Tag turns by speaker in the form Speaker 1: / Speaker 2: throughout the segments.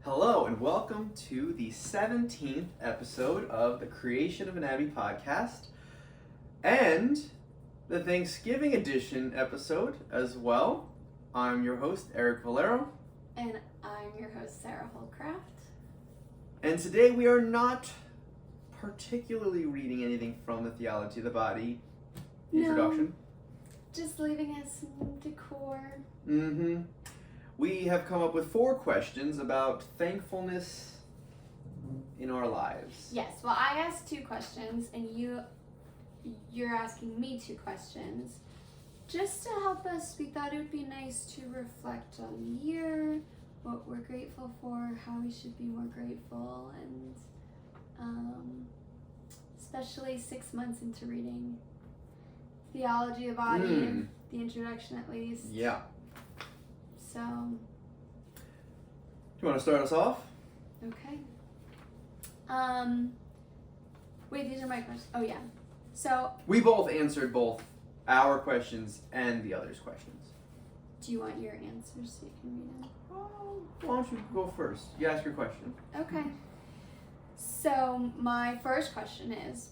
Speaker 1: Hello and welcome to the 17th episode of the Creation of an Abbey podcast and the Thanksgiving edition episode as well. I'm your host, Eric Valero.
Speaker 2: And I'm your host, Sarah Holcraft.
Speaker 1: And today we are not particularly reading anything from the Theology of the Body introduction.
Speaker 2: No, just leaving us some decor.
Speaker 1: We have come up with 4 questions about thankfulness in our lives.
Speaker 2: Yes, well, I asked 2 questions, and you're asking me 2 questions. Just to help us, we thought it would be nice to reflect on the year, what we're grateful for, how we should be more grateful, and especially 6 months into reading Theology of the Body, the introduction at least.
Speaker 1: Yeah.
Speaker 2: So,
Speaker 1: Do you want to start us off?
Speaker 2: okay. Wait, these are my questions. Oh, yeah. So,
Speaker 1: We both answered both our questions and the others' questions.
Speaker 2: do you want your answers so you can read them?
Speaker 1: Why don't you go first? You ask your question.
Speaker 2: Okay. So, my first question is,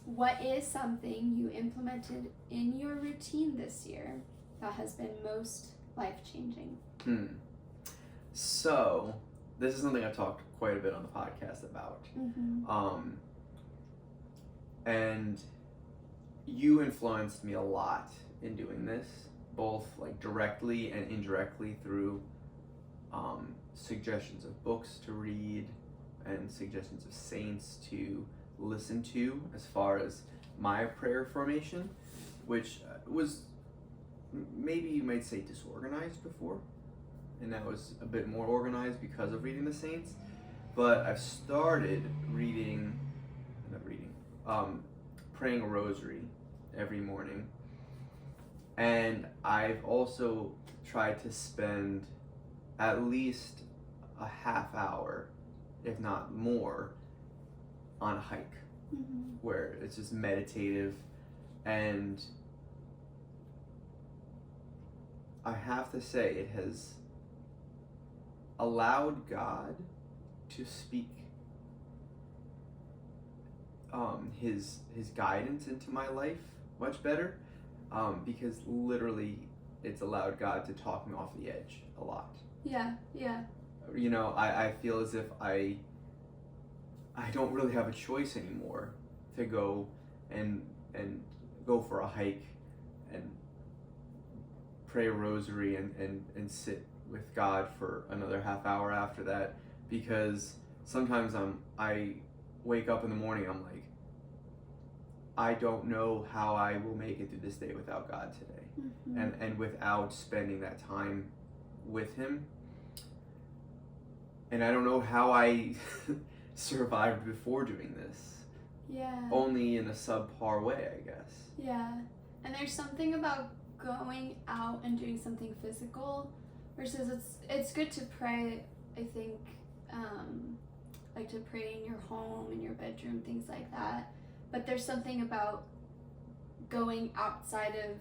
Speaker 2: what is something you implemented in your routine this year that has been most life-changing?
Speaker 1: So, this is something I've talked quite a bit on the podcast about. And you influenced me a lot in doing this, both like directly and indirectly through suggestions of books to read and suggestions of saints to listen to as far as my prayer formation, which was maybe you might say disorganized before, and now is a bit more organized because of reading the saints. But I've started praying a rosary every morning, and I've also tried to spend at least a half hour, if not more, on a hike where it's just meditative. And I have to say it has allowed God to speak his guidance into my life much better, because literally it's allowed God to talk me off the edge a lot.
Speaker 2: Yeah.
Speaker 1: You know, I feel as if I don't really have a choice anymore to go and go for a hike and pray a rosary and sit with God for another half hour after that, because sometimes I wake up in the morning, I'm like, I don't know how I will make it through this day without God today, and without spending that time with Him. And I don't know how I survived before doing this.
Speaker 2: Yeah.
Speaker 1: Only in a subpar way, I guess.
Speaker 2: Yeah. And there's something about going out and doing something physical versus it's good to pray, I think, like to pray in your home, in your bedroom, things like that. But there's something about going outside of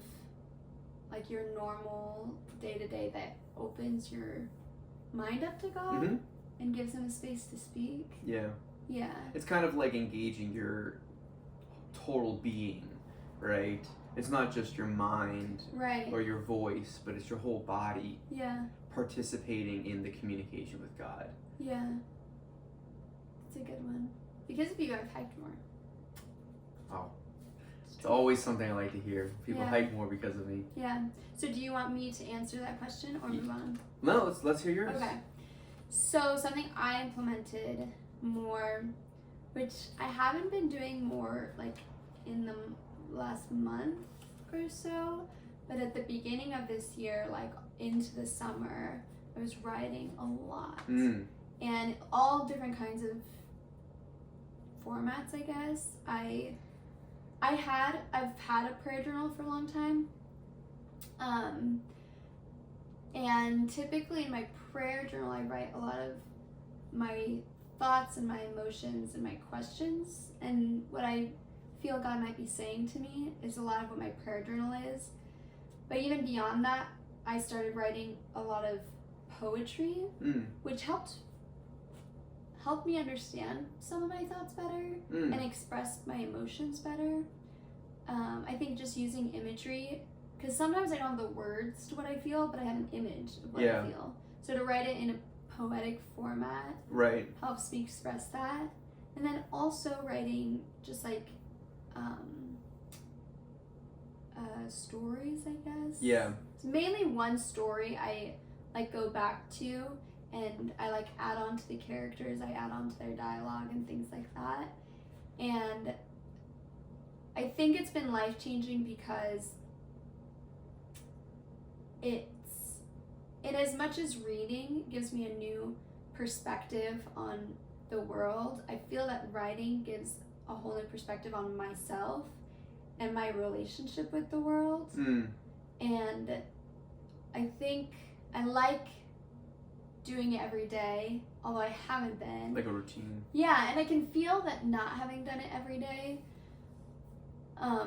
Speaker 2: like your normal day-to-day that opens your mind up to God and gives Him a space to speak.
Speaker 1: Yeah. It's kind of like engaging your total being, right? It's not just your mind or your voice, but it's your whole body participating in the communication with God.
Speaker 2: Yeah. It's a good one. Because of you, I've hiked more.
Speaker 1: Oh. It's always something I like to hear. People hike more because of me.
Speaker 2: Yeah. So do you want me to answer that question or move on?
Speaker 1: No, let's hear yours.
Speaker 2: Okay. So something I implemented more, which I haven't been doing more like in the last month or so, but at the beginning of this year, like into the summer, I was writing a lot. And all different kinds of formats, I guess. I've had a prayer journal for a long time. And typically in my prayer journal, I write a lot of my thoughts and my emotions and my questions. And what I feel God might be saying to me is a lot of what my prayer journal is. But even beyond that, I started writing a lot of poetry,
Speaker 1: Mm.
Speaker 2: which helped me understand some of my thoughts better
Speaker 1: Mm.
Speaker 2: and express my emotions better. I think just using imagery, because sometimes I don't have the words to what I feel, but I have an image of what
Speaker 1: Yeah.
Speaker 2: I feel. So to write it in a poetic format
Speaker 1: Right.
Speaker 2: helps me express that. And then also writing just like stories, I guess.
Speaker 1: Yeah.
Speaker 2: So mainly one story I like go back to, and I like add on to the characters, I add on to their dialogue and things like that. And I think it's been life-changing because in as much as reading gives me a new perspective on the world, I feel that writing gives a whole new perspective on myself and my relationship with the world.
Speaker 1: Mm.
Speaker 2: And I think I like doing it every day, although I haven't been.
Speaker 1: Like a routine.
Speaker 2: Yeah, and I can feel that not having done it every day,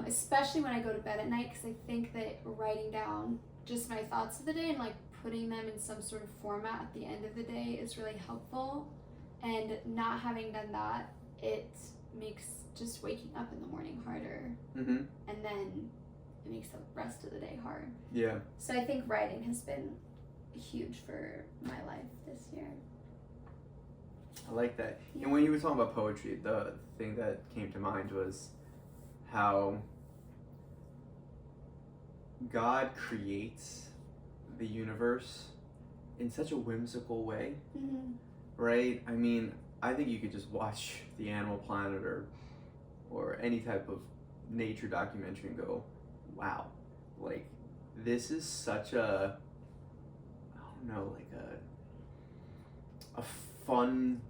Speaker 2: especially when I go to bed at night, because I think that writing down just my thoughts of the day and like putting them in some sort of format at the end of the day is really helpful. And not having done that, it makes just waking up in the morning harder.
Speaker 1: Mm-hmm.
Speaker 2: And then it makes the rest of the day hard.
Speaker 1: Yeah.
Speaker 2: So I think writing has been huge for my life this year.
Speaker 1: I like that.
Speaker 2: Yeah.
Speaker 1: And when you were talking about poetry, the thing that came to mind was how God creates the universe in such a whimsical way,
Speaker 2: Mm-hmm.
Speaker 1: right? I mean, I think you could just watch the Animal Planet or any type of nature documentary and go, wow, like this is such a, I don't know, like a fun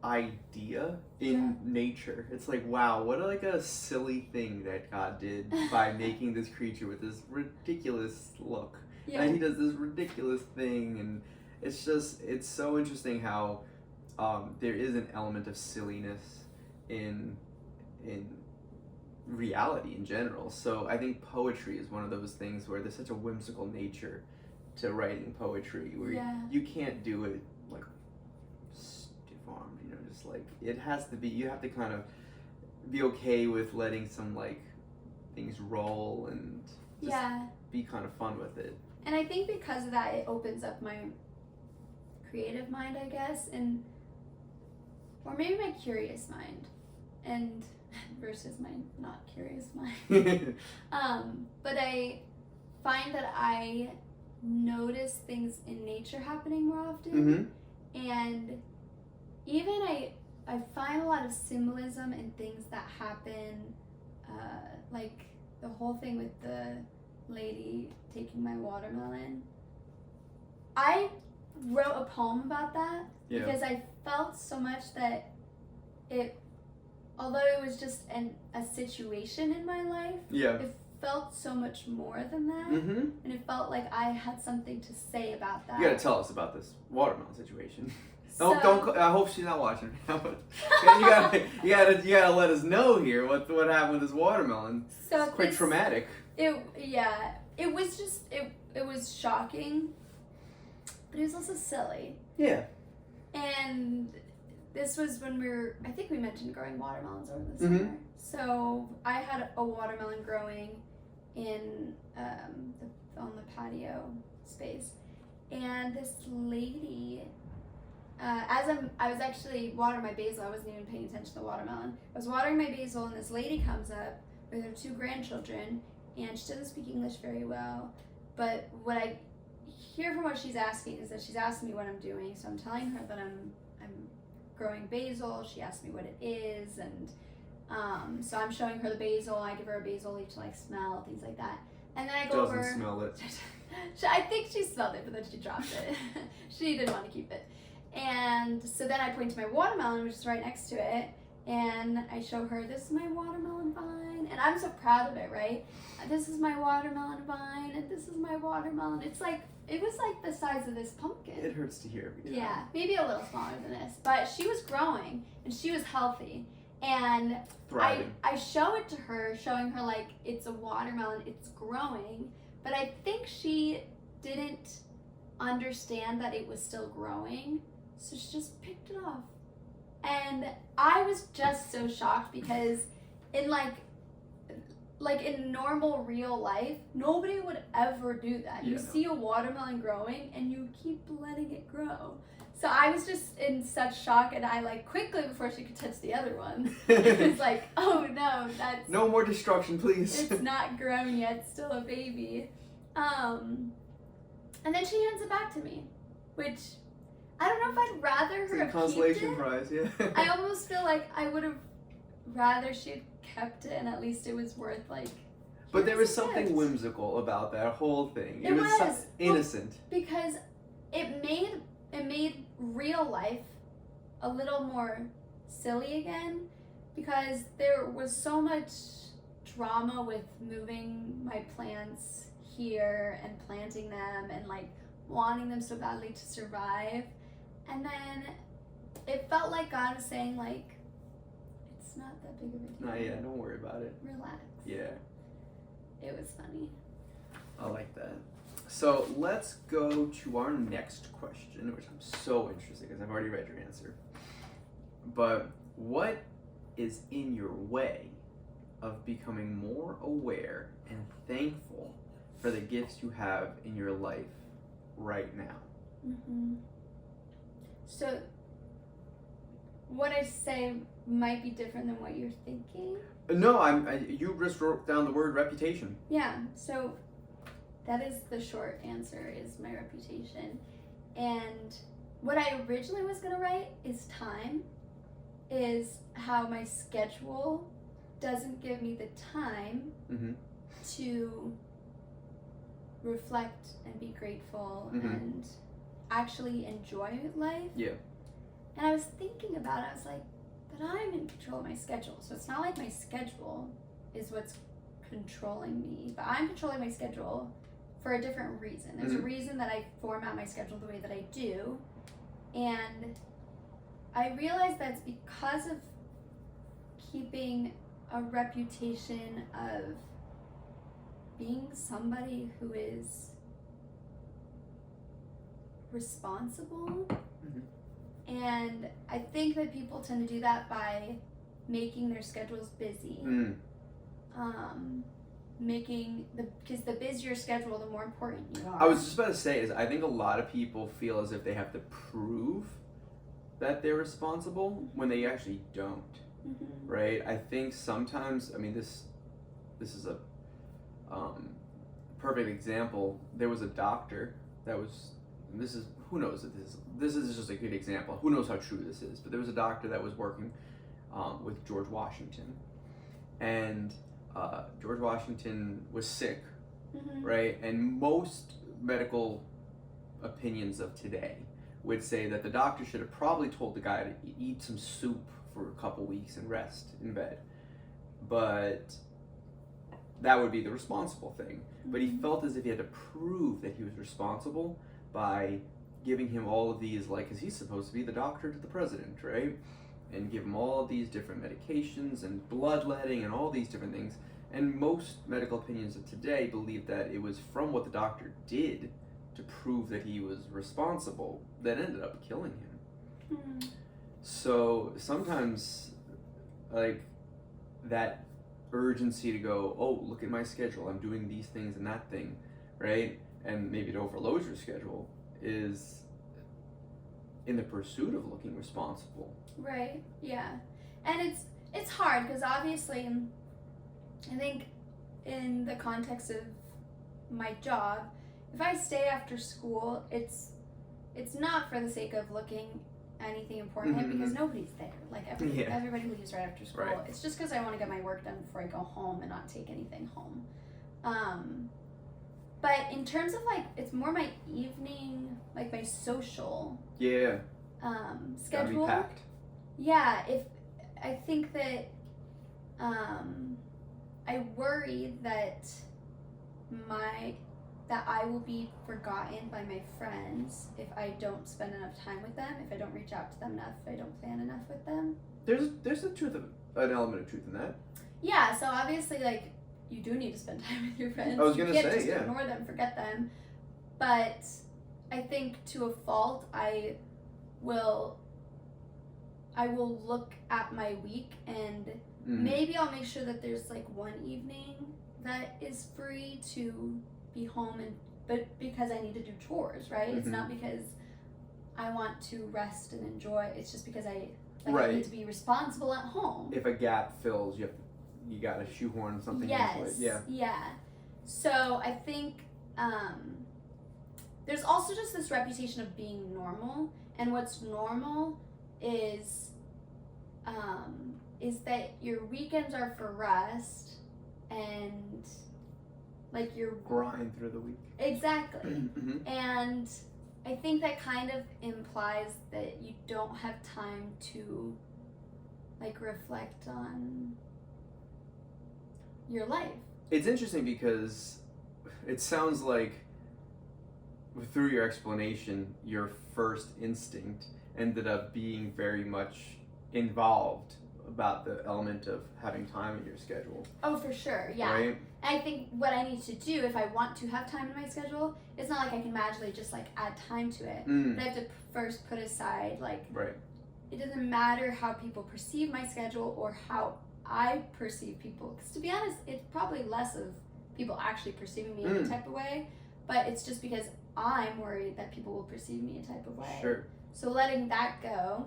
Speaker 1: idea in nature. It's like, wow, what a silly thing that God did by making this creature with this ridiculous look.
Speaker 2: Yeah.
Speaker 1: And he does this ridiculous thing, and it's so interesting how there is an element of silliness in reality in general. So I think poetry is one of those things where there's such a whimsical nature to writing poetry where you can't do it like stiff-armed, just like it has to be, you have to kind of be okay with letting some like things roll and just be kind of fun with it.
Speaker 2: And I think because of that, it opens up my creative mind, I guess, and or maybe my curious mind, and versus my not curious mind. But I find that I notice things in nature happening more often, and even I find a lot of symbolism in things that happen, like the whole thing with the lady taking my watermelon. I wrote a poem about that because I felt so much that although it was just a situation in my life, it felt so much more than that, and it felt like I had something to say about that.
Speaker 1: You gotta tell us about this watermelon situation.
Speaker 2: So,
Speaker 1: don't. I hope she's not watching now, but you gotta let us know here what happened with this watermelon.
Speaker 2: So
Speaker 1: it's quite traumatic.
Speaker 2: It was just it was shocking, but it was also silly.
Speaker 1: Yeah.
Speaker 2: And this was when I think we mentioned growing watermelons over the summer. So I had a watermelon growing in on the patio space, and this lady, I was actually watering my basil. I wasn't even paying attention to the watermelon. I was watering my basil, and this lady comes up with her 2 grandchildren, and she doesn't speak English very well. But what I hear from what she's asking is that she's asking me what I'm doing. So I'm telling her that I'm growing basil. She asked me what it is, and so I'm showing her the basil. I give her a basil leaf to like smell, things like that. And then I go over.
Speaker 1: Doesn't smell it.
Speaker 2: I think she smelled it, but then she dropped it. She didn't want to keep it. And so then I point to my watermelon, which is right next to it, and I show her, this is my watermelon vine, and I'm so proud of it, right? This is my watermelon vine, and this is my watermelon. It was like the size of this pumpkin.
Speaker 1: It hurts to hear.
Speaker 2: Yeah, maybe a little smaller than this, but she was growing, and she was healthy, and
Speaker 1: thriving.
Speaker 2: I show it to her, showing her like it's a watermelon, it's growing, but I think she didn't understand that it was still growing, so she just picked it off. And I was just so shocked because in like in normal real life, nobody would ever do that. You see a watermelon growing and you keep letting it grow. So I was just in such shock, and I like quickly, before she could touch the other one, it was like, oh no, that's
Speaker 1: no more destruction, please.
Speaker 2: It's not grown yet, it's still a baby. And then she hands it back to me, which I don't know if I'd rather her have
Speaker 1: consolation
Speaker 2: kept it.
Speaker 1: prize, yeah.
Speaker 2: I almost feel like I would have rather she had kept it, and at least it was worth like.
Speaker 1: But there was something whimsical about that whole thing.
Speaker 2: It was
Speaker 1: so innocent.
Speaker 2: Because it made real life a little more silly again, because there was so much drama with moving my plants here and planting them and like wanting them so badly to survive. And then it felt like God was saying like, it's not that big of a deal.
Speaker 1: Nah, yeah, don't worry about it.
Speaker 2: Relax.
Speaker 1: Yeah.
Speaker 2: It was funny.
Speaker 1: I like that. So let's go to our next question, which I'm so interested because I've already read your answer. But what is in your way of becoming more aware and thankful for the gifts you have in your life right now?
Speaker 2: Mm-hmm. So what I say might be different than what you're thinking.
Speaker 1: No, you just wrote down the word reputation.
Speaker 2: Yeah, so that is the short answer, is my reputation. And what I originally was going to write is time, is how my schedule doesn't give me the time to reflect and be grateful and actually enjoy life.
Speaker 1: Yeah.
Speaker 2: And I was thinking about it, I was like, but I'm in control of my schedule. So it's not like my schedule is what's controlling me, but I'm controlling my schedule for a different reason. There's a reason that I format my schedule the way that I do. And I realized that's because of keeping a reputation of being somebody who is responsible. And I think that people tend to do that by making their schedules busy. Because the busier schedule, the more important you are.
Speaker 1: I was just about to say is I think a lot of people feel as if they have to prove that they're responsible when they actually don't. Right? I think sometimes, I mean, this is a perfect example. There was a doctor that was, who knows if this is just a good example. Who knows how true this is? But there was a doctor that was working with George Washington, and George Washington was sick, right? And most medical opinions of today would say that the doctor should have probably told the guy to eat some soup for a couple weeks and rest in bed. But that would be the responsible thing. But he felt as if he had to prove that he was responsible by giving him all of these, like, because he's supposed to be the doctor to the president, right? And give him all of these different medications and bloodletting and all these different things. And most medical opinions of today believe that it was from what the doctor did to prove that he was responsible that ended up killing him. So sometimes, like, that urgency to go, oh, look at my schedule, I'm doing these things and that thing, right? And maybe it overloads your schedule, is in the pursuit of looking responsible.
Speaker 2: Right, yeah. And it's hard because obviously I think in the context of my job, if I stay after school, it's not for the sake of looking anything important because nobody's there. Like everybody leaves right after school.
Speaker 1: Right.
Speaker 2: It's just because I want to get my work done before I go home and not take anything home. But in terms of like, it's more my evening, like my social
Speaker 1: Yeah.
Speaker 2: schedule.
Speaker 1: Gotta be packed.
Speaker 2: Yeah, if I think that I worry that I will be forgotten by my friends if I don't spend enough time with them, if I don't reach out to them enough, if I don't plan enough with them.
Speaker 1: There's an element of truth in that.
Speaker 2: Yeah, so obviously, like, you do need to spend time with your friends.
Speaker 1: I was gonna
Speaker 2: you can't
Speaker 1: say,
Speaker 2: just
Speaker 1: yeah.
Speaker 2: ignore them, forget them. But I think to a fault, I will look at my week and maybe I'll make sure that there's like one evening that is free to be home, but because I need to do chores, right? It's not because I want to rest and enjoy. It's just because I need to be responsible at home.
Speaker 1: If a gap fills, you got to shoehorn something into it.
Speaker 2: Yeah. So I think there's also just this reputation of being normal, and what's normal is that your weekends are for rest and like your
Speaker 1: grind through the week.
Speaker 2: Exactly. And I think that kind of implies that you don't have time to like reflect on your life.
Speaker 1: It's interesting because it sounds like through your explanation, your first instinct ended up being very much involved about the element of having time in your schedule.
Speaker 2: Oh, for sure, yeah.
Speaker 1: Right?
Speaker 2: I think what I need to do if I want to have time in my schedule, it's not like I can magically just like add time to it. But I have to first put aside like, it doesn't matter how people perceive my schedule or how I perceive people. Because to be honest, it's probably less of people actually perceiving me in a type of way, but it's just because I'm worried that people will perceive me a type of way.
Speaker 1: Sure.
Speaker 2: So letting that go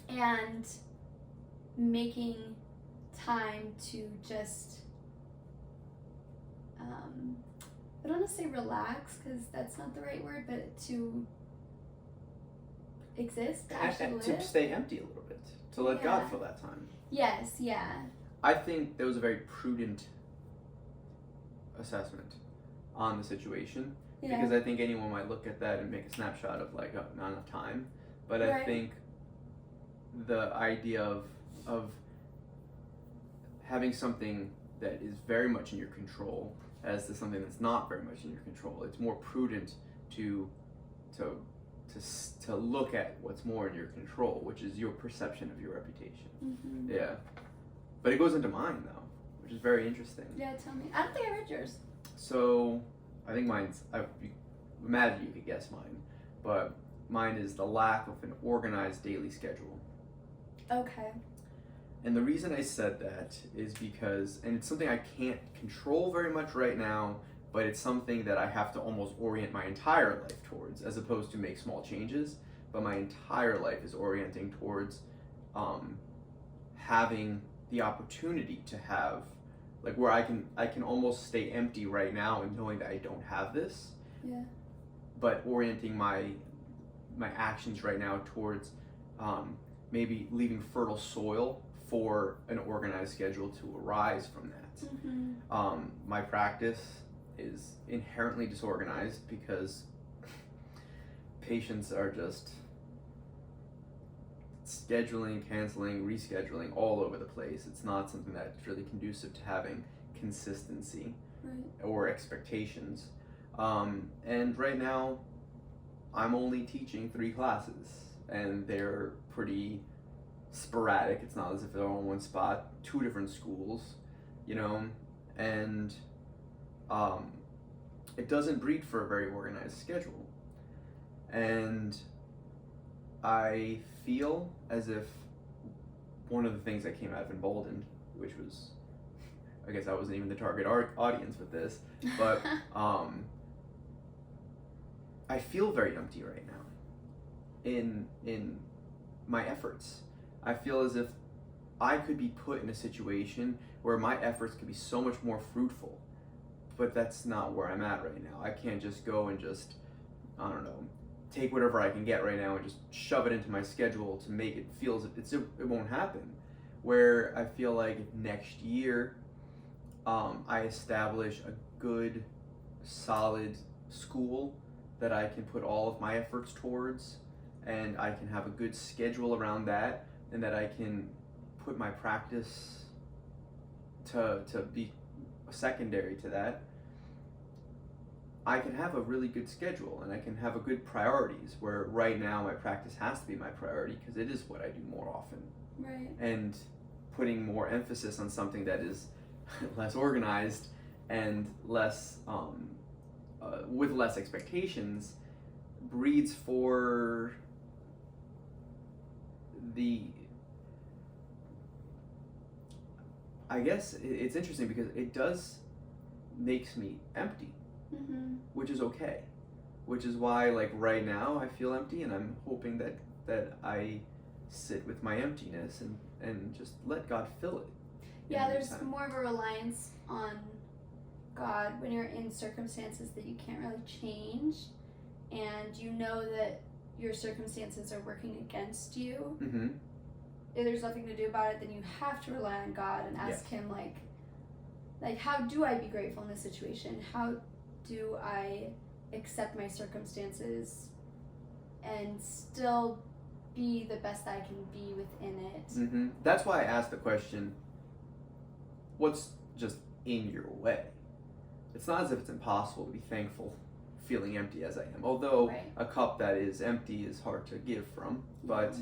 Speaker 2: and making time to just I don't want to say relax because that's not the right word, but to exist, to actually live.
Speaker 1: To stay empty a little bit, to let God fill that time.
Speaker 2: Yes, yeah.
Speaker 1: I think that was a very prudent assessment on the situation, because I think anyone might look at that and make a snapshot of like, oh, not enough time. But I think the idea of having something that is very much in your control as to something that's not very much in your control, it's more prudent to look at what's more in your control, which is your perception of your reputation. Yeah. But it goes into mine though, which is very interesting.
Speaker 2: Yeah, tell me. I don't think I read yours.
Speaker 1: So I think mine's, I imagine you could guess mine, but mine is the lack of an organized daily schedule.
Speaker 2: Okay.
Speaker 1: And the reason I said that is because, and it's something I can't control very much right now, but it's something that I have to almost orient my entire life towards, as opposed to make small changes. But my entire life is orienting towards having the opportunity to have, like, where I can almost stay empty right now and knowing that I don't have this.
Speaker 2: Yeah.
Speaker 1: But orienting my actions right now towards maybe leaving fertile soil for an organized schedule to arise from that. My practice is inherently disorganized because patients are just scheduling, canceling, rescheduling all over the place. It's not something that's really conducive to having consistency or expectations. And right now, I'm only teaching 3 classes, and they're pretty sporadic. It's not as if they're all in one spot, 2 different schools, you know, and it doesn't breed for a very organized schedule. And I feel as if one of the things that came out of Emboldened, which was, I guess I wasn't even the target audience with this, but I feel very empty right now in my efforts. I feel as if I could be put in a situation where my efforts could be so much more fruitful, but that's not where I'm at right now. I can't just go and just, I don't know, take whatever I can get right now and just shove it into my schedule to make it feel as if it won't happen. Where I feel like if next year I establish a good, solid school that I can put all of my efforts towards, and I can have a good schedule around that, and that I can put my practice to be secondary to that, I can have a really good schedule, and I can have a good priorities, where right now my practice has to be my priority because it is what I do more often.
Speaker 2: Right.
Speaker 1: And putting more emphasis on something that is less organized and less with less expectations breeds for the, I guess it's interesting because it does makes me empty,
Speaker 2: Mm-hmm.
Speaker 1: which is okay, which is why like right now I feel empty, and I'm hoping that I sit with my emptiness and just let God fill it.
Speaker 2: Yeah,
Speaker 1: in the
Speaker 2: there's
Speaker 1: meantime.
Speaker 2: more of a reliance on God when you're in circumstances that you can't really change, and you know that your circumstances are working against you.
Speaker 1: Mm-hmm.
Speaker 2: If there's nothing to do about it, then you have to rely on God and ask Him, like how do I be grateful in this situation? How do I accept my circumstances and still be the best I can be within it?
Speaker 1: Mm-hmm. That's why I asked the question, what's just in your way? It's not as if it's impossible to be thankful feeling empty as I am, although
Speaker 2: Right.
Speaker 1: a cup that is empty is hard to give from, but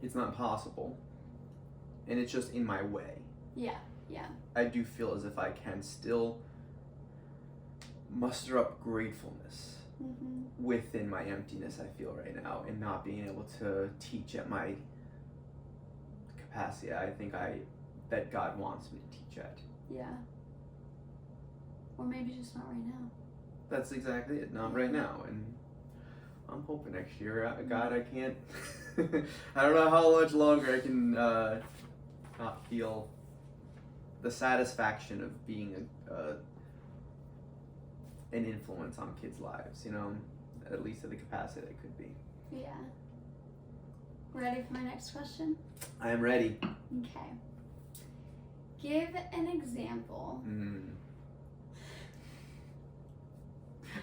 Speaker 1: it's not possible, and it's just in my way.
Speaker 2: Yeah.
Speaker 1: I do feel as if I can still muster up gratefulness
Speaker 2: Mm-hmm.
Speaker 1: within my emptiness I feel right now, and not being able to teach at my capacity I think that God wants me to teach at.
Speaker 2: Yeah. Or maybe just not right now.
Speaker 1: That's exactly it. Not right now, and I'm hoping next year. God, I can't. I don't know how much longer I can not feel the satisfaction of being an influence on kids' lives. At least to the capacity I could be.
Speaker 2: Yeah. Ready for my next question?
Speaker 1: I am ready.
Speaker 2: Okay. Give an example.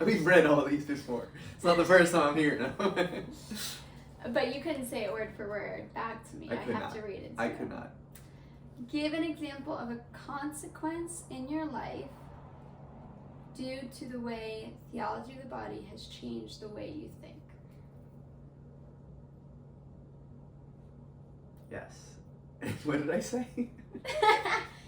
Speaker 1: We've read all these before. It's not the first time I'm hearing them.
Speaker 2: But you couldn't say it word for word back to me.
Speaker 1: I could
Speaker 2: have
Speaker 1: not.
Speaker 2: to read it.
Speaker 1: I could not.
Speaker 2: Give an example of a consequence in your life due to the way theology of the body has changed the way you think.
Speaker 1: Yes. What did I say?
Speaker 2: Here,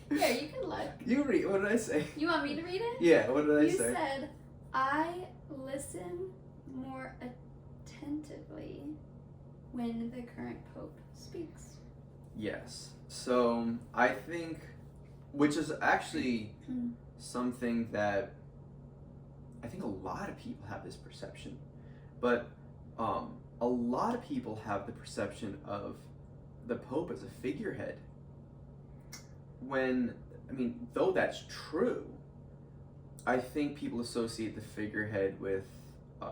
Speaker 2: you can look.
Speaker 1: You read. What did I say?
Speaker 2: You want me to read it?
Speaker 1: Yeah. What did I
Speaker 2: You
Speaker 1: say?
Speaker 2: said, I listen more attentively when the current pope speaks.
Speaker 1: Yes. So I think, which is actually something that I think a lot of people have this perception, but a lot of people have the perception of the Pope as a figurehead. Though that's true, I think people associate the figurehead with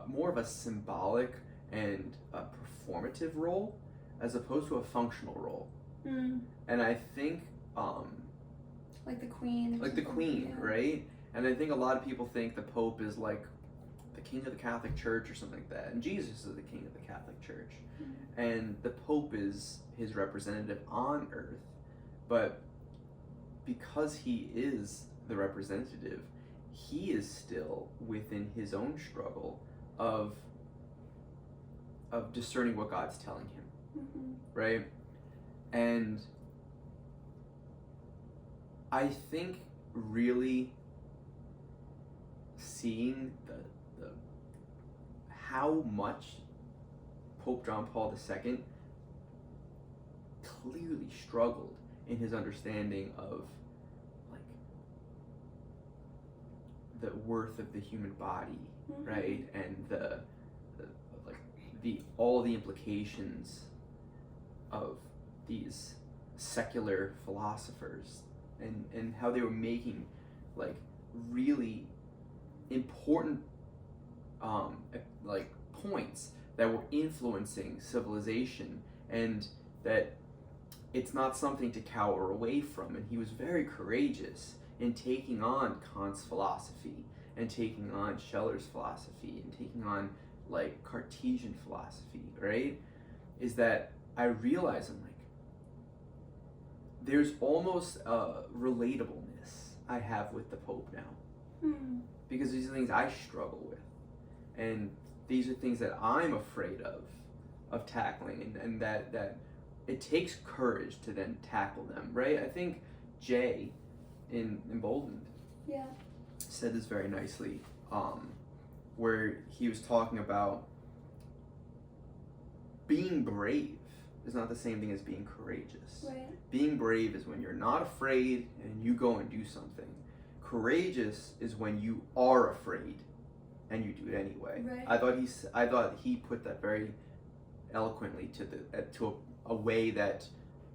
Speaker 1: more of a symbolic and a performative role as opposed to a functional role. And I think
Speaker 2: like the Queen.
Speaker 1: like the Queen,
Speaker 2: yeah.
Speaker 1: right? And I think a lot of people think the Pope is like the king of the Catholic Church or something like that, and Jesus is the king of the Catholic Church, and the Pope is his representative on earth. But because he is the representative, he is still within his own struggle of discerning what God's telling him, right? And I think really seeing the how much Pope John Paul II clearly struggled in his understanding of like the worth of the human body, right? And the all the implications of these secular philosophers and how they were making like really important points that were influencing civilization, and that it's not something to cower away from. And he was very courageous in taking on Kant's philosophy and taking on Scheller's philosophy and taking on like Cartesian philosophy, right? Is that I realize I'm like, there's almost a relatableness I have with the Pope now. Because these are things I struggle with. And these are things that I'm afraid of tackling, and that it takes courage to then tackle them, right? I think Jay in Emboldened said this very nicely where he was talking about being brave is not the same thing as being courageous.
Speaker 2: Right.
Speaker 1: Being brave is when you're not afraid and you go and do something. Courageous is when you are afraid and you do it anyway.
Speaker 2: Right.
Speaker 1: I thought he put that very eloquently to a way that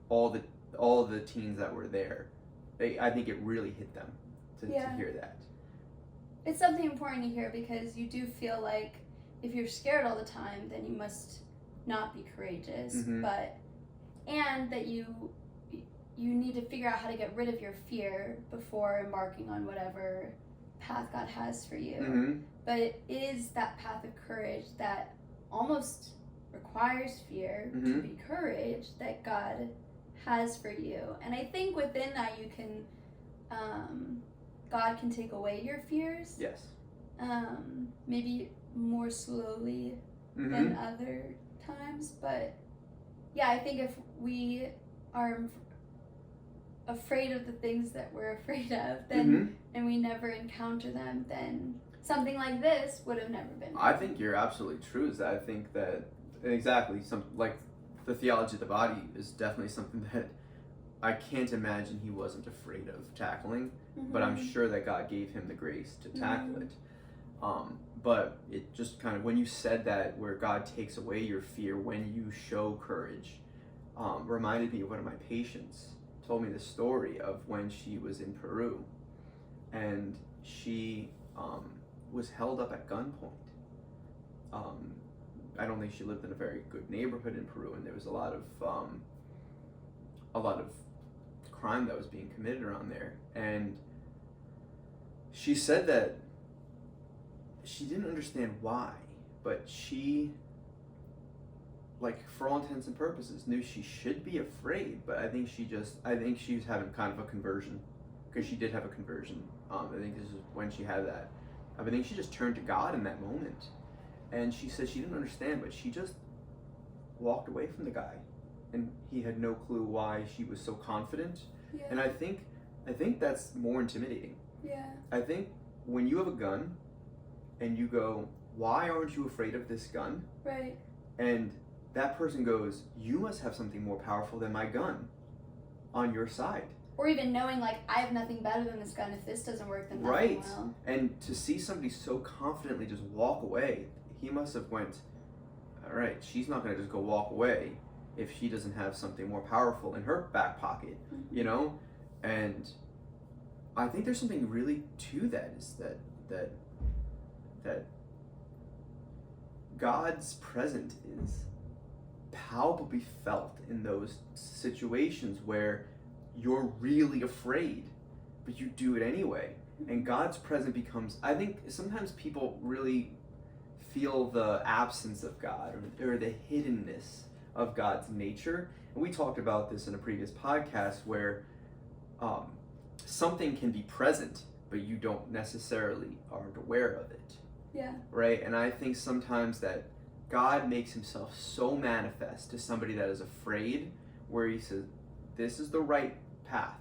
Speaker 1: all the teens that were there, I think it really hit them to hear that.
Speaker 2: It's something important to hear, because you do feel like if you're scared all the time, then you must not be courageous.
Speaker 1: Mm-hmm.
Speaker 2: And that you need to figure out how to get rid of your fear before embarking on whatever path God has for you.
Speaker 1: Mm-hmm.
Speaker 2: But it is that path of courage that almost requires fear
Speaker 1: Mm-hmm.
Speaker 2: to be courage that God has for you. And I think within that you can, God can take away your fears.
Speaker 1: Yes.
Speaker 2: Maybe more slowly
Speaker 1: Mm-hmm.
Speaker 2: than other times. But yeah, I think if we are afraid of the things that we're afraid of, then
Speaker 1: Mm-hmm.
Speaker 2: and we never encounter them, then something like this would have never been.
Speaker 1: I think you're absolutely true. Is that I think that exactly like the theology of the body is definitely something that I can't imagine he wasn't afraid of tackling, but I'm sure that God gave him the grace to tackle it. But it just kind of, when you said that, where God takes away your fear when you show courage, reminded me of one of my patients told me the story of when she was in Peru, and she was held up at gunpoint. I don't think she lived in a very good neighborhood in Peru, and there was a lot of crime that was being committed around there. And she said that she didn't understand why, but she, like, for all intents and purposes, knew she should be afraid. But I think she was having kind of a conversion, because she did have a conversion. I think this is when she had that. I think she just turned to God in that moment. And she said she didn't understand, but she just walked away from the guy, and he had no clue why she was so confident.
Speaker 2: Yeah.
Speaker 1: And I think that's more intimidating.
Speaker 2: Yeah.
Speaker 1: I think when you have a gun and you go, why aren't you afraid of this gun?
Speaker 2: Right.
Speaker 1: And that person goes, you must have something more powerful than my gun on your side.
Speaker 2: Or even knowing, like, I have nothing better than this gun. If this doesn't work, then nothing
Speaker 1: Right.
Speaker 2: will.
Speaker 1: And to see somebody so confidently just walk away, he must have went, all right, she's not going to just go walk away if she doesn't have something more powerful in her back pocket,
Speaker 2: Mm-hmm.
Speaker 1: you know? And I think there's something really to that, is that God's presence is palpably felt in those situations where you're really afraid, but you do it anyway. And God's presence becomes, I think sometimes people really feel the absence of God, or the hiddenness of God's nature. And we talked about this in a previous podcast, where something can be present, but you don't necessarily aren't aware of it.
Speaker 2: Yeah.
Speaker 1: Right? And I think sometimes that God makes himself so manifest to somebody that is afraid, where he says, this is the right path.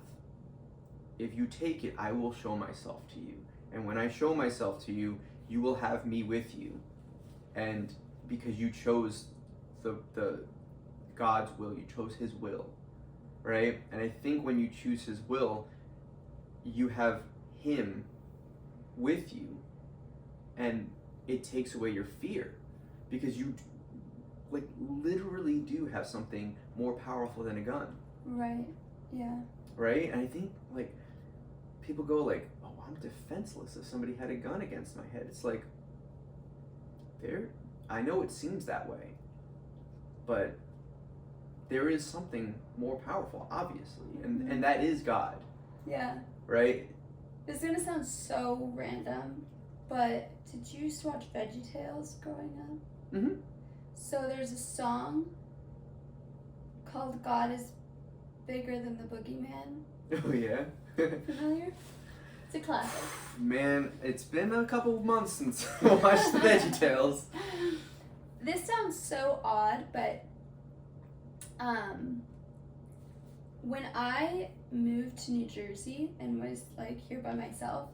Speaker 1: If you take it, I will show myself to you. And when I show myself to you, you will have me with you. And because you chose the God's will, you chose his will, right? And I think when you choose his will, you have him with you, and it takes away your fear, because you, like, literally do have something more powerful than a gun.
Speaker 2: Right. Yeah.
Speaker 1: Right? And I think, like, people go like, oh, I'm defenseless if somebody had a gun against my head. It's like, I know it seems that way, but there is something more powerful, obviously, and that is God.
Speaker 2: Yeah.
Speaker 1: Right?
Speaker 2: This is gonna sound so random, but did you used to watch VeggieTales growing up?
Speaker 1: Mm-hmm.
Speaker 2: So there's a song called "God Is Bigger Than the Boogeyman."
Speaker 1: Oh yeah.
Speaker 2: Familiar? It's a classic.
Speaker 1: Man, it's been a couple of months since I watched the VeggieTales.
Speaker 2: This sounds so odd, but when I moved to New Jersey and was, like, here by myself,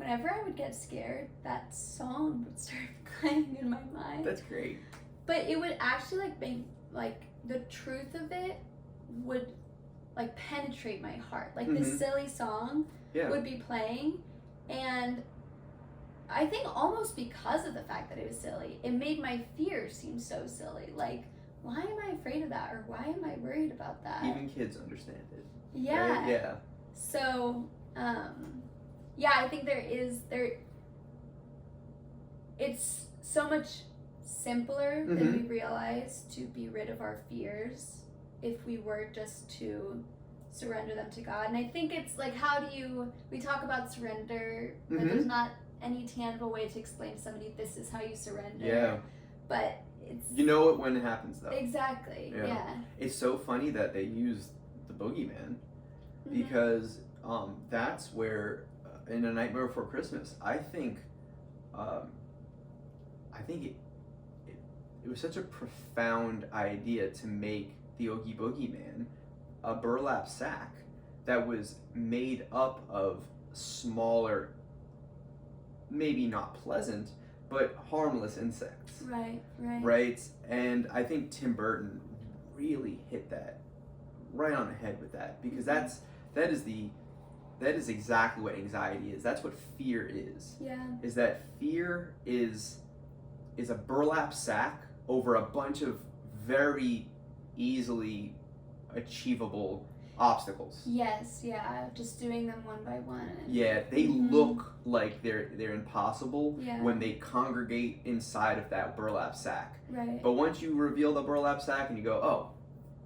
Speaker 2: whenever I would get scared, that song would start playing in my mind.
Speaker 1: That's great.
Speaker 2: But it would actually like make like the truth of it would like penetrate my heart. Like this silly song would be playing, and I think almost because of the fact that it was silly, it made my fear seem so silly. Like, why am I afraid of that, or why am I worried about that?
Speaker 1: Even kids understand it.
Speaker 2: Yeah.
Speaker 1: Right? Yeah.
Speaker 2: So, yeah, I think it's so much simpler than we realize to be rid of our fears if we were just to surrender them to God. And I think it's like, we talk about surrender, but there's not any tangible way to explain to somebody this is how you surrender.
Speaker 1: Yeah.
Speaker 2: But it's...
Speaker 1: You know it when it happens, though.
Speaker 2: Exactly, yeah.
Speaker 1: It's so funny that they use the boogeyman, because that's where, in A Nightmare Before Christmas, I think it was such a profound idea to make the Oogie Boogie Man a burlap sack that was made up of smaller, maybe not pleasant, but harmless insects. Right? And I think Tim Burton really hit that right on the head with that, because that is exactly what anxiety is. That's what fear is.
Speaker 2: Yeah.
Speaker 1: Is that fear is a burlap sack over a bunch of very easily achievable obstacles.
Speaker 2: Yes, yeah, just doing them one by one.
Speaker 1: Yeah, they look like they're impossible when they congregate inside of that burlap sack.
Speaker 2: Right.
Speaker 1: But once you reveal the burlap sack and you go, oh,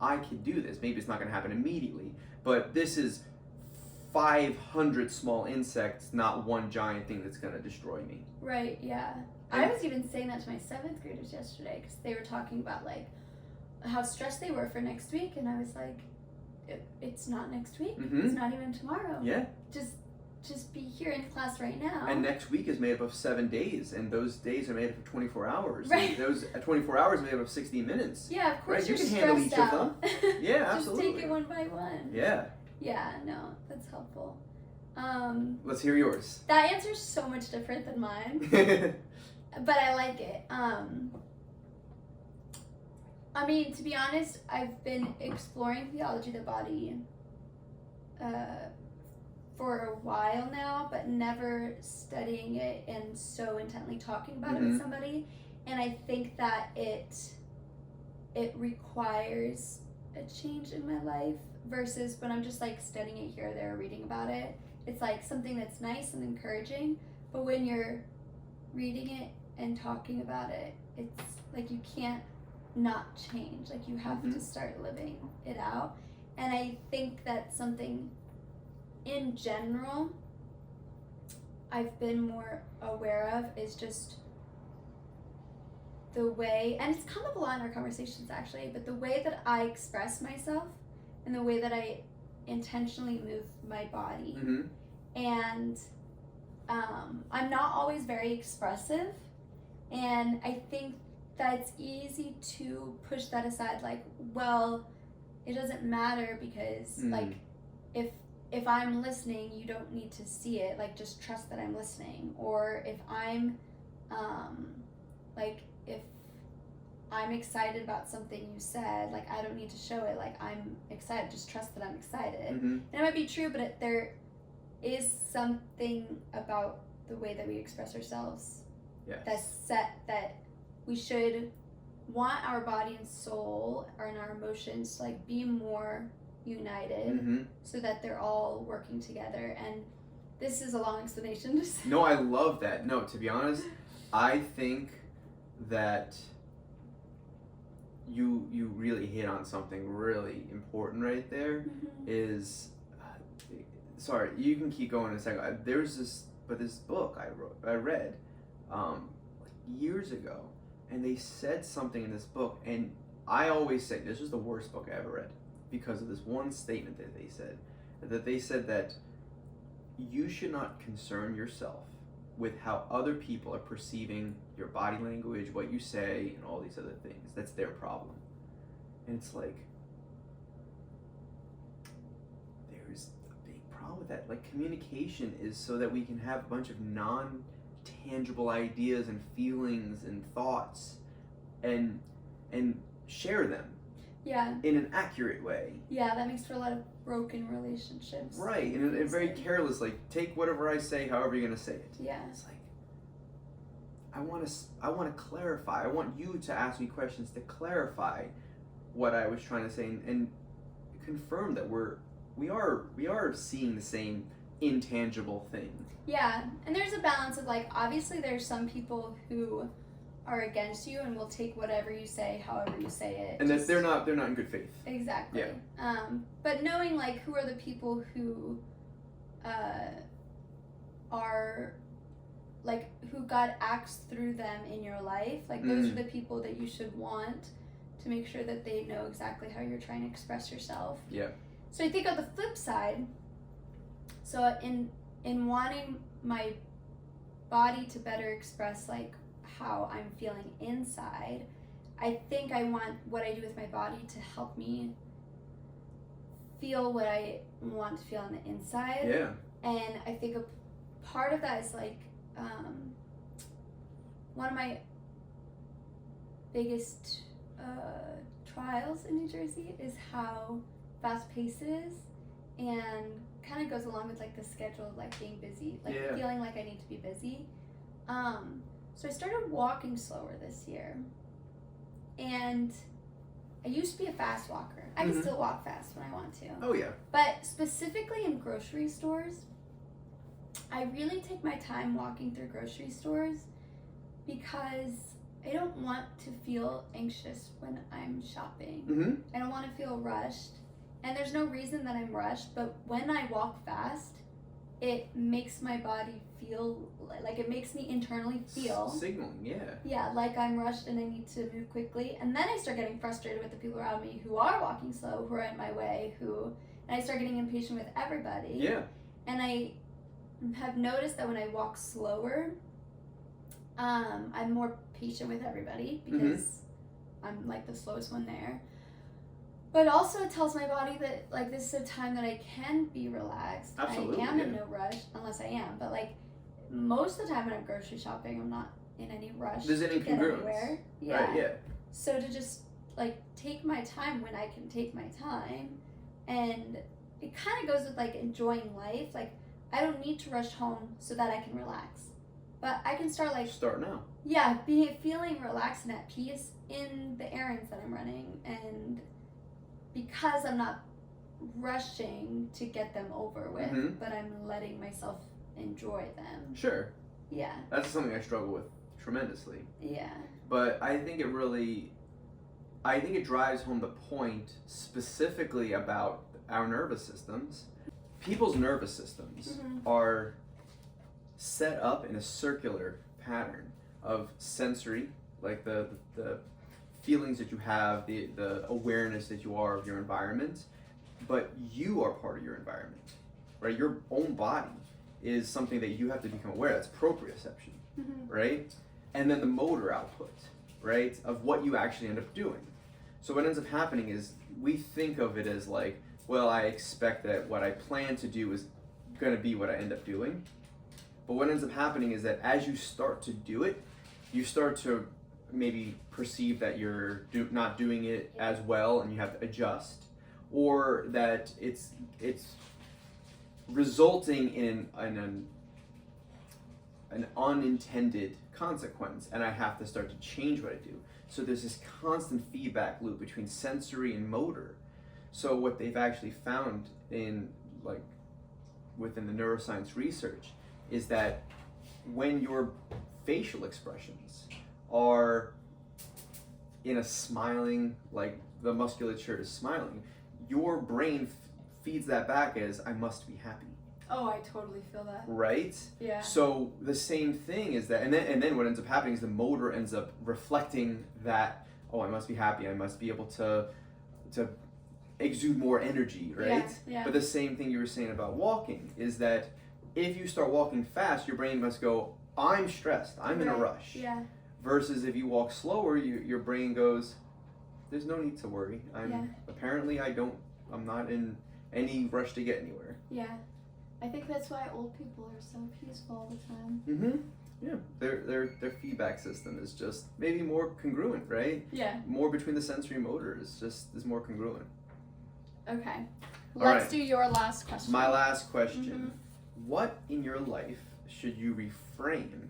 Speaker 1: I can do this. Maybe it's not going to happen immediately, but this is 500 small insects, not one giant thing that's going to destroy me.
Speaker 2: Right, yeah. I was even saying that to my 7th graders yesterday, because they were talking about like how stressed they were for next week, and I was like, it's not next week. It's not even tomorrow.
Speaker 1: Yeah.
Speaker 2: Just be here in class right now.
Speaker 1: And next week is made up of 7 days, and those days are made up of 24 hours.
Speaker 2: Right.
Speaker 1: And those 24 hours are made up of 60 minutes.
Speaker 2: Yeah, of course.
Speaker 1: Right?
Speaker 2: You're
Speaker 1: You can handle each
Speaker 2: stressed
Speaker 1: of them. Yeah, absolutely.
Speaker 2: Just take it one by one.
Speaker 1: Yeah.
Speaker 2: Yeah, no, that's helpful.
Speaker 1: Let's hear yours.
Speaker 2: That answer's so much different than mine, but I like it. I mean, to be honest, I've been exploring theology of the body for a while now, but never studying it and so intently talking about it with somebody. And I think that it requires a change in my life versus when I'm just like studying it here or there, reading about it. It's like something that's nice and encouraging, but when you're reading it and talking about it, it's like you can't not change. Like you have to start living it out. And I think that's something in general I've been more aware of, is just the way, and it's come up a lot in our conversations actually, but the way that I express myself and the way that I intentionally move my body. And I'm not always very expressive, and I think that it's easy to push that aside, like, well, it doesn't matter because like if I'm listening, you don't need to see it, like just trust that I'm listening. Or if I'm like if I'm excited about something you said, like I don't need to show it, like I'm excited, just trust that I'm excited. And it might be true, but there is something about the way that we express ourselves that's set, that we should want our body and soul and our emotions to like be more united so that they're all working together. And this is a long explanation.
Speaker 1: No, I love that. No, to be honest, I think that you really hit on something really important right there. Is sorry, you can keep going in a second. There's this book I read years ago, and they said something in this book, and I always say this was the worst book I ever read because of this one statement that they said that you should not concern yourself with how other people are perceiving your body language, what you say, and all these other things. That's their problem. And it's like, there's a big problem with that. Like, communication is so that we can have a bunch of non-tangible ideas and feelings and thoughts and share them
Speaker 2: Yeah.
Speaker 1: in an accurate way.
Speaker 2: Yeah, that makes for a lot of broken relationships.
Speaker 1: Right, and very careless, like, take whatever I say however you're going to say it.
Speaker 2: Yeah.
Speaker 1: It's like, I want to clarify. I want you to ask me questions to clarify what I was trying to say and confirm that we are seeing the same intangible thing.
Speaker 2: Yeah, and there's a balance of, like, obviously there's some people who are against you and will take whatever you say, however you say it.
Speaker 1: And that they're not in good faith.
Speaker 2: Exactly.
Speaker 1: Yeah.
Speaker 2: But knowing, like, who are the people who are, like, who God acts through them in your life, like, those are the people that you should want to make sure that they know exactly how you're trying to express yourself.
Speaker 1: Yeah.
Speaker 2: So I think on the flip side, so in wanting my body to better express, like, how I'm feeling inside, I think I want what I do with my body to help me feel what I want to feel on the inside.
Speaker 1: Yeah.
Speaker 2: And I think a part of that is, like, one of my biggest trials in New Jersey is how fast paced it is, and kind of goes along with, like, the schedule of, like, being busy, like, feeling like I need to be busy. So I started walking slower this year, and I used to be a fast walker. I can still walk fast when I want to.
Speaker 1: Oh yeah.
Speaker 2: But specifically in grocery stores, I really take my time walking through grocery stores because I don't want to feel anxious when I'm shopping. I don't want to feel rushed. And there's no reason that I'm rushed, but when I walk fast, it makes my body feel, like, it makes me internally feel
Speaker 1: signaling, yeah.
Speaker 2: Yeah, like I'm rushed and I need to move quickly. And then I start getting frustrated with the people around me who are walking slow, who are in my way, and I start getting impatient with everybody.
Speaker 1: Yeah.
Speaker 2: And I have noticed that when I walk slower, I'm more patient with everybody because I'm, like, the slowest one there. But also it tells my body that, like, this is a time that I can be relaxed.
Speaker 1: Absolutely,
Speaker 2: I am in no rush, unless I am. But, like, most of the time when I'm grocery shopping, I'm not in any rush
Speaker 1: There's any
Speaker 2: to get
Speaker 1: congruence.
Speaker 2: anywhere. Yeah.
Speaker 1: Right, yeah.
Speaker 2: So to just, like, take my time when I can take my time, and it kind of goes with, like, enjoying life. Like, I don't need to rush home so that I can relax. But I can start
Speaker 1: now.
Speaker 2: Yeah, feeling relaxed and at peace in the errands that I'm running, and because I'm not rushing to get them over with, but I'm letting myself enjoy them.
Speaker 1: Sure.
Speaker 2: Yeah.
Speaker 1: That's something I struggle with tremendously.
Speaker 2: Yeah.
Speaker 1: But I think it drives home the point specifically about our nervous systems. People's nervous systems are set up in a circular pattern of sensory, like the feelings that you have, the awareness that you are of your environment, but you are part of your environment, right? Your own body is something that you have to become aware of. That's proprioception, right? And then the motor output, right, of what you actually end up doing. So what ends up happening is we think of it as, like, well, I expect that what I plan to do is going to be what I end up doing. But what ends up happening is that as you start to do it, you start to maybe perceive that you're not doing it as well and you have to adjust, or that it's resulting in an unintended consequence and I have to start to change what I do. So there's this constant feedback loop between sensory and motor. So what they've actually found in, like, within the neuroscience research is that when your facial expressions are in a smiling, like the musculature is smiling, your brain feeds that back as, I must be happy.
Speaker 2: Oh, I totally feel that.
Speaker 1: Right?
Speaker 2: Yeah.
Speaker 1: So the same thing is that, and then what ends up happening is the motor ends up reflecting that, oh, I must be happy, I must be able to exude more energy, right?
Speaker 2: Yeah.
Speaker 1: But the same thing you were saying about walking is that if you start walking fast, your brain must go, I'm stressed, I'm in a rush.
Speaker 2: Yeah.
Speaker 1: Versus if you walk slower, your brain goes, there's no need to worry. Apparently I'm not in any rush to get anywhere.
Speaker 2: Yeah. I think that's why old people are so peaceful all the time.
Speaker 1: Mm-hmm. Yeah, their feedback system is just maybe more congruent, right?
Speaker 2: Yeah.
Speaker 1: More between the sensory motors, just is more congruent.
Speaker 2: Okay.
Speaker 1: All
Speaker 2: Let's
Speaker 1: right.
Speaker 2: do your last question.
Speaker 1: My last question. What in your life should you reframe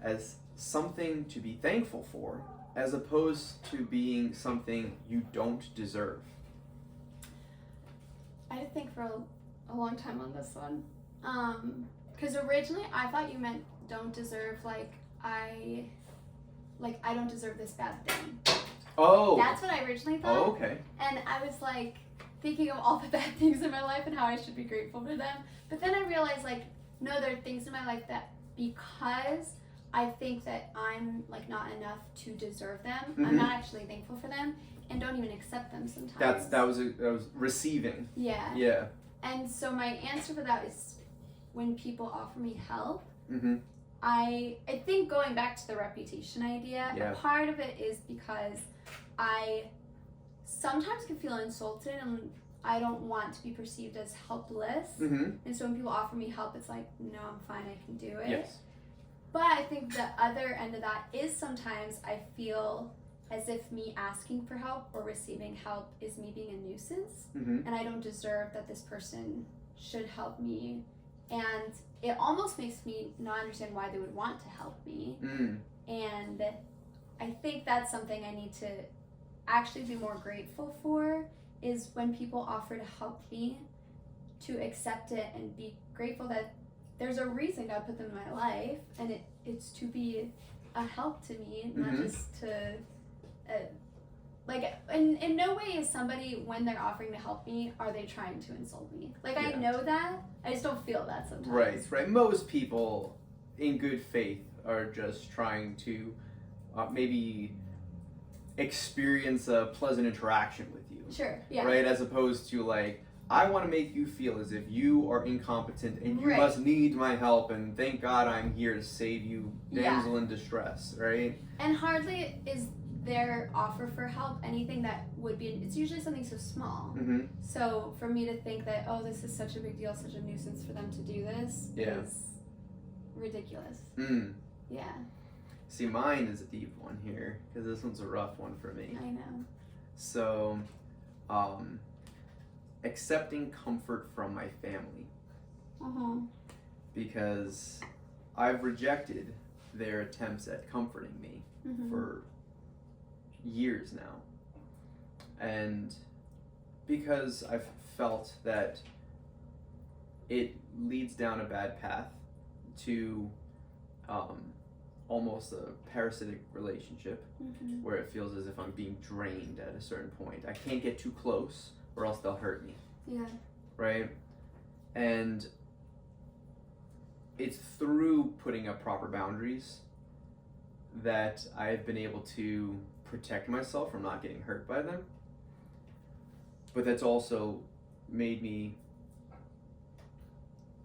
Speaker 1: as something to be thankful for, as opposed to being something you don't deserve?
Speaker 2: I had to think for a long time on this one. Because originally I thought you meant don't deserve, like I don't deserve this bad thing.
Speaker 1: Oh.
Speaker 2: That's what I originally thought.
Speaker 1: Oh, okay.
Speaker 2: And I was like thinking of all the bad things in my life and how I should be grateful for them. But then I realized, like, no, there are things in my life that because I think that I'm like not enough to deserve them, I'm not actually thankful for them and don't even accept them sometimes.
Speaker 1: That was receiving.
Speaker 2: Yeah.
Speaker 1: Yeah.
Speaker 2: And so my answer for that is when people offer me help,
Speaker 1: Mm-hmm.
Speaker 2: I think going back to the reputation idea,
Speaker 1: Yeah.
Speaker 2: a part of it is because I sometimes can feel insulted and I don't want to be perceived as helpless.
Speaker 1: Mm-hmm.
Speaker 2: And so when people offer me help, it's like, no, I'm fine, I can do it.
Speaker 1: Yes.
Speaker 2: But I think the other end of that is sometimes I feel as if me asking for help or receiving help is me being a nuisance,
Speaker 1: Mm-hmm.
Speaker 2: and I don't deserve that this person should help me. And it almost makes me not understand why they would want to help me.
Speaker 1: Mm.
Speaker 2: And I think that's something I need to actually be more grateful for, is when people offer to help me, to accept it and be grateful that there's a reason God put them in my life, and it's to be a help to me, not just to like in no way is somebody, when they're offering to help me, are they trying to insult me. Like, I know that, I just don't feel that sometimes.
Speaker 1: Right. Most people in good faith are just trying to maybe experience a pleasant interaction with you.
Speaker 2: Sure, yeah.
Speaker 1: Right, as opposed to like, I want to make you feel as if you are incompetent and you
Speaker 2: Right.
Speaker 1: must need my help, and thank God I'm here to save you, damsel
Speaker 2: Yeah.
Speaker 1: in distress, right?
Speaker 2: And hardly is their offer for help anything that would be, it's usually something so small.
Speaker 1: Mm-hmm.
Speaker 2: So for me to think that, oh, this is such a big deal, such a nuisance for them to do this, is ridiculous.
Speaker 1: Mm.
Speaker 2: Yeah,
Speaker 1: See, mine is a deep one here, because this one's a rough one for me.
Speaker 2: I know.
Speaker 1: So, accepting comfort from my family, because I've rejected their attempts at comforting me for years now, and because I've felt that it leads down a bad path to almost a parasitic relationship, where it feels as if I'm being drained at a certain point. I can't get too close or else they'll hurt me.
Speaker 2: Yeah.
Speaker 1: Right? And it's through putting up proper boundaries that I've been able to protect myself from not getting hurt by them. But that's also made me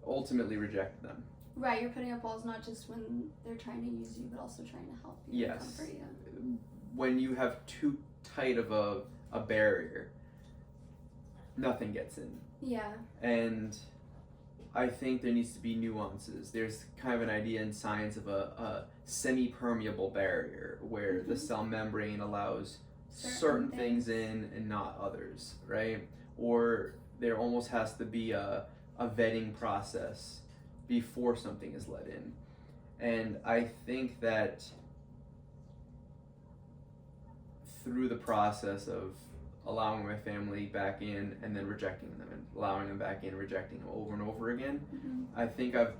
Speaker 1: ultimately reject them.
Speaker 2: Right, you're putting up walls not just when they're trying to use you, but also trying to help you and
Speaker 1: Yes.
Speaker 2: comfort you.
Speaker 1: When you have too tight of a barrier, nothing gets in.
Speaker 2: Yeah.
Speaker 1: And I think there needs to be nuances. There's kind of an idea in science of a semi-permeable barrier, where the cell membrane allows certain things in and not others, right? Or there almost has to be a vetting process before something is let in. And I think that through the process of allowing my family back in and then rejecting them and allowing them back in, rejecting them over and over again, I think I've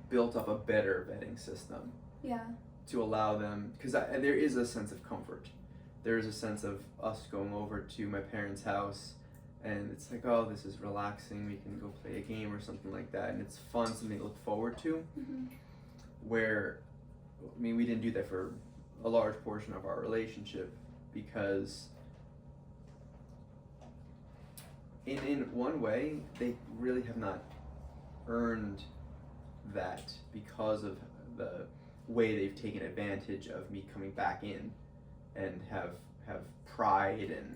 Speaker 1: built up a better vetting system.
Speaker 2: Yeah.
Speaker 1: To allow them, because there is a sense of comfort. There is a sense of us going over to my parents' house, and it's like, oh, this is relaxing, we can go play a game or something like that, and it's fun, something to look forward to. Where, I mean, we didn't do that for a large portion of our relationship, because in one way, they really have not earned that, because of the way they've taken advantage of me coming back in, and have pride and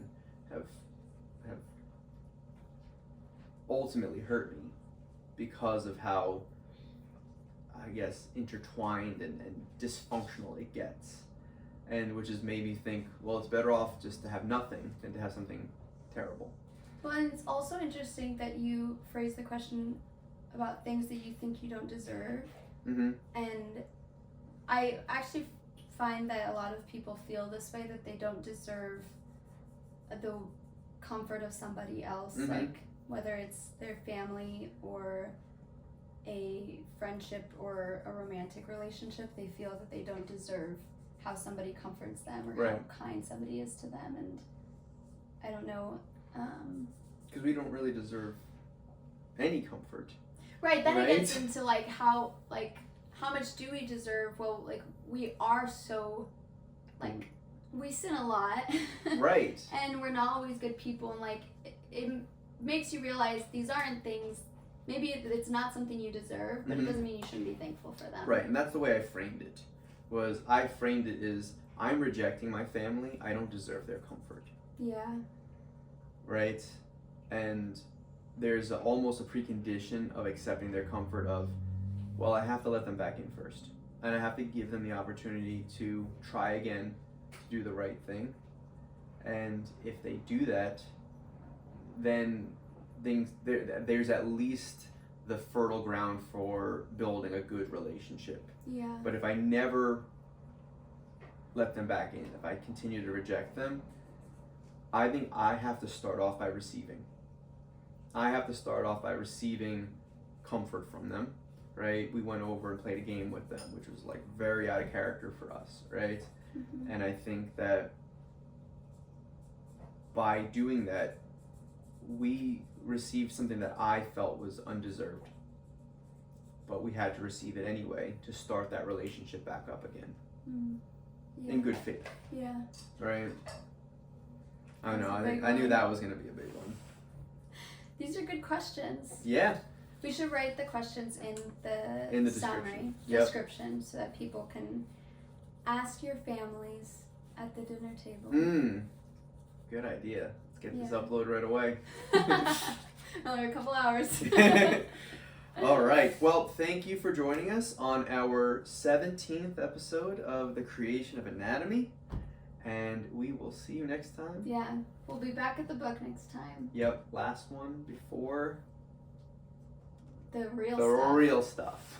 Speaker 1: have ultimately hurt me because of how, I guess, intertwined and dysfunctional it gets. And which has made me think, well, it's better off just to have nothing than to have something terrible.
Speaker 2: Well, and it's also interesting that you phrase the question about things that you think you don't deserve.
Speaker 1: Mm-hmm.
Speaker 2: And I actually find that a lot of people feel this way, that they don't deserve the comfort of somebody else,
Speaker 1: Mm-hmm.
Speaker 2: like whether it's their family or a friendship or a romantic relationship. They feel that they don't deserve how somebody comforts them or
Speaker 1: Right.
Speaker 2: how kind somebody is to them. And I don't know.
Speaker 1: Because we don't really deserve any comfort.
Speaker 2: Right, then
Speaker 1: Right?
Speaker 2: it gets into like how much do we deserve? Well, like we are so, like, we sin a lot.
Speaker 1: Right.
Speaker 2: And we're not always good people, and like it makes you realize these aren't things, maybe it's not something you deserve, but
Speaker 1: Mhm.
Speaker 2: it doesn't mean you shouldn't be thankful for them.
Speaker 1: Right, and that's the way I framed it. I framed it as, I'm rejecting my family, I don't deserve their comfort.
Speaker 2: Yeah.
Speaker 1: Right? And there's almost a precondition of accepting their comfort of, well, I have to let them back in first. And I have to give them the opportunity to try again, to do the right thing. And if they do that, then there's at least the fertile ground for building a good relationship.
Speaker 2: Yeah.
Speaker 1: But if I never let them back in, if I continue to reject them, I think I have to start off by receiving. I have to start off by receiving comfort from them, right? We went over and played a game with them, which was like very out of character for us, right?
Speaker 2: Mm-hmm.
Speaker 1: And I think that by doing that, we received something that I felt was undeserved. But we had to receive it anyway to start that relationship back up again.
Speaker 2: Yeah.
Speaker 1: In good faith,
Speaker 2: Yeah.
Speaker 1: right? I don't
Speaker 2: That's
Speaker 1: know.
Speaker 2: a big
Speaker 1: I knew
Speaker 2: one.
Speaker 1: that was going to be a big one.
Speaker 2: These are good questions.
Speaker 1: Yeah.
Speaker 2: We should write the questions in the,
Speaker 1: In the
Speaker 2: summary
Speaker 1: description.
Speaker 2: so that people can ask your families at the dinner table.
Speaker 1: Good idea. Let's get this
Speaker 2: Yeah.
Speaker 1: uploaded right away.
Speaker 2: Another couple hours.
Speaker 1: All right. Well, thank you for joining us on our 17th episode of The Creation of Anatomy. And we will see you next time.
Speaker 2: Yeah. We'll be back at the book next time.
Speaker 1: Yep. Last one before
Speaker 2: The real
Speaker 1: the
Speaker 2: stuff.
Speaker 1: real stuff.